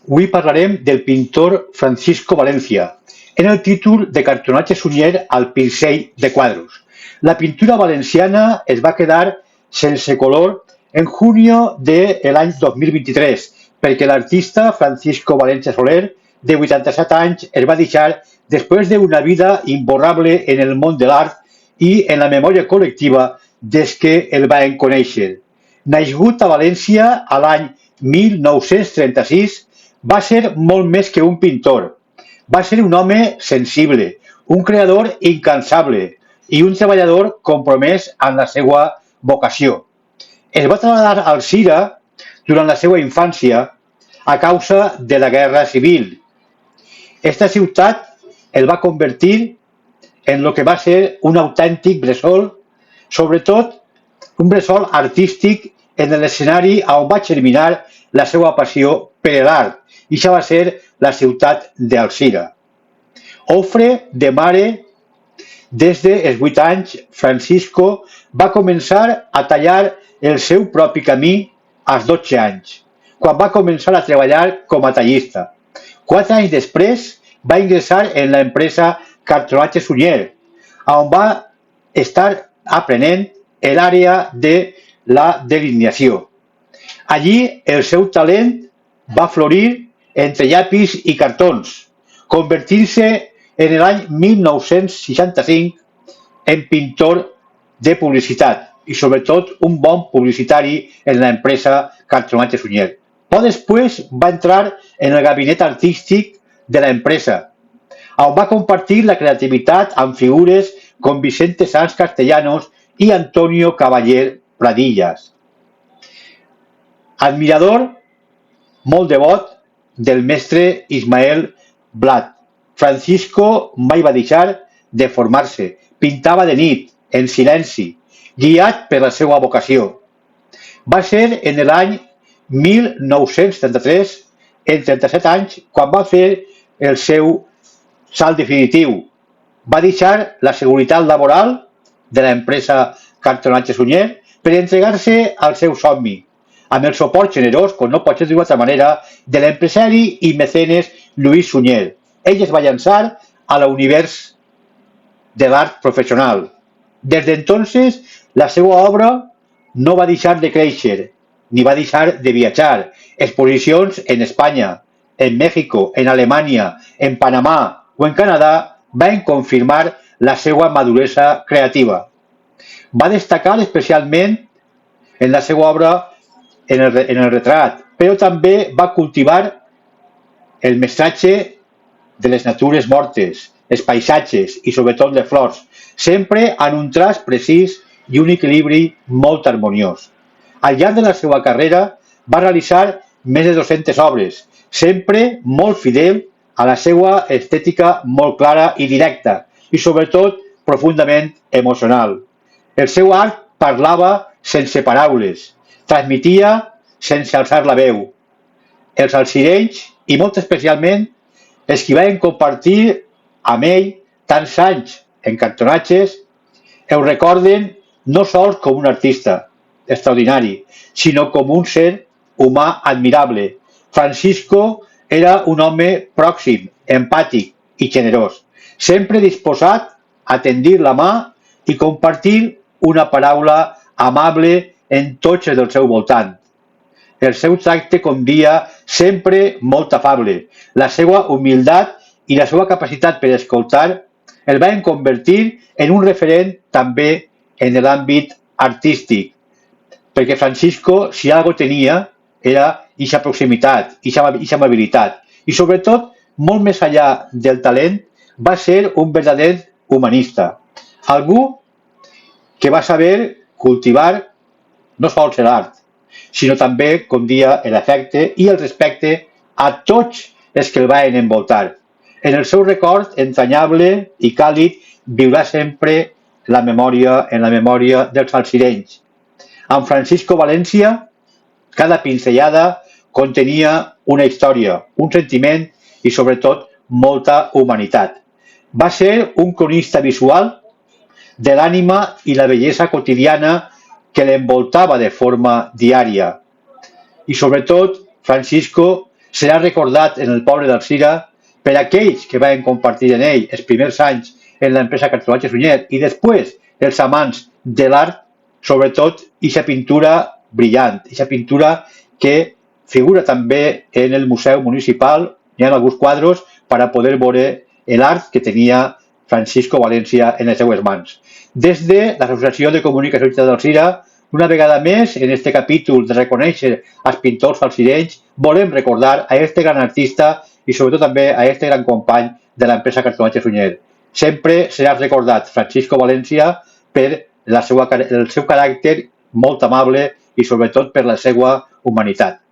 Avui parlarem del pintor Francisco Valencia, en el títol de Cartonatge Sunyer al pinzell de quadros. La pintura valenciana es va quedar sense color en junio del any 2023, perquè l'artista Francisco Valencia Soler, de 87 anys, es va deixar després d'una vida imborrable en el món de l'art i en la memòria col·lectiva des que el van conèixer. Nascut a València a l'any 1936, va ser molt més que un pintor. Va ser un home sensible, un creador incansable i un treballador compromès amb la seva vocació. Es va traslladar al Cira durant la seva infància a causa de la Guerra Civil. Esta ciutat el va convertir en el que va ser un autèntic bressol, sobretot un bressol artístic en l'escenari on va germinar la seva passió per l'art, i això va ser la ciutat d'Alzira. Ofre de mare, des dels 8 anys, Francisco va començar a tallar el seu propi camí als 12 anys, quan va començar a treballar com a tallista. 4 anys després va ingressar en l'empresa Cartonatge Sunyer, on va estar aprenent l'àrea de la delineació. Allí el seu talent va florir entre llapis i cartons, convertint-se en l'any 1965 en pintor de publicitat i sobretot un bon publicitari en l'empresa Cartonatge Sunyer. Poc després va entrar en el gabinet artístic de l'empresa, on va compartir la creativitat amb figures com Vicente Sanz Castellanos i Antonio Cavaller Pradillas. Admirador molt devot del mestre Ismael Blat, Francisco mai va deixar de formar-se, pintava de nit, en silenci, guiat per la seva vocació. Va ser en l'any 1933, en 37 anys, quan va fer el seu salt definitiu. Va deixar la seguretat laboral de l'empresa Cartonatge Sunyer per entregar-se al seu somni, amb el suport generós, com no pot ser d'una altra manera, de l'empresari i mecenes Lluís Sunyer. Ell es va llançar a l'univers de l'art professional. Des d'entonces, la seva obra no va deixar de créixer, ni va deixar de viatjar. Exposicions en Espanya, en Mèxic, en Alemanya, en Panamà o en Canadà van confirmar la seva maduresa creativa. Va destacar especialment en la seva obra en el retrat, però també va cultivar el mestratge de les natures mortes, els paisatges i sobretot les flors, sempre en un traç precís i un equilibri molt harmoniós. Al llarg de la seva carrera va realitzar més de 200 obres, sempre molt fidel a la seva estètica molt clara i directa i sobretot profundament emocional. El seu art parlava sense paraules, transmetia sense alçar la veu. Els alzirenys, i molt especialment els que van compartir amb ell tants anys en cartonatges, el recorden no sols com un artista extraordinari, sinó com un ser humà admirable. Francisco era un home pròxim, empàtic i generós, sempre disposat a tendir la mà i compartir una paraula amable en tots els del seu voltant. El seu tracte, com dia, sempre molt afable. La seva humilitat i la seva capacitat per escoltar el van convertir en un referent també en l'àmbit artístic, perquè Francisco, si algo tenia, era aquesta proximitat, aquesta amabilitat. I sobretot, molt més enllà del talent, va ser un verdader humanista. Algú que va saber cultivar no sols l'art, sinó també, com dia, l'afecte i el respecte a tots els que el van envoltar. En el seu record entranyable i càlid viurà sempre en la memòria dels alzirenys. Amb Francisco Valencia, cada pinzellada contenia una història, un sentiment i, sobretot, molta humanitat. Va ser un cronista visual de l'ànima i la bellesa quotidiana que l'envoltava de forma diària. I, sobretot, Francisco serà recordat en el poble d'Alzira per aquells que van compartir en ell els primers anys en l'empresa Cartolatge Sunyer i després els amants de l'art, sobretot aquesta pintura brillant, aquesta pintura que figura també en el Museu Municipal. Hi ha alguns quadres per a poder veure l'art que tenia Francisco Valencia en les seues mans. Des de l'Associació de Comunicació d'Alzira, una vegada més, en aquest capítol de reconèixer els pintors alzirenys, volem recordar a aquest gran artista i sobretot també a aquest gran company de l'empresa Cartolatge Sunyer. Sempre serà recordat Francisco Valencia per el seu caràcter molt amable i sobretot per la seva humanitat.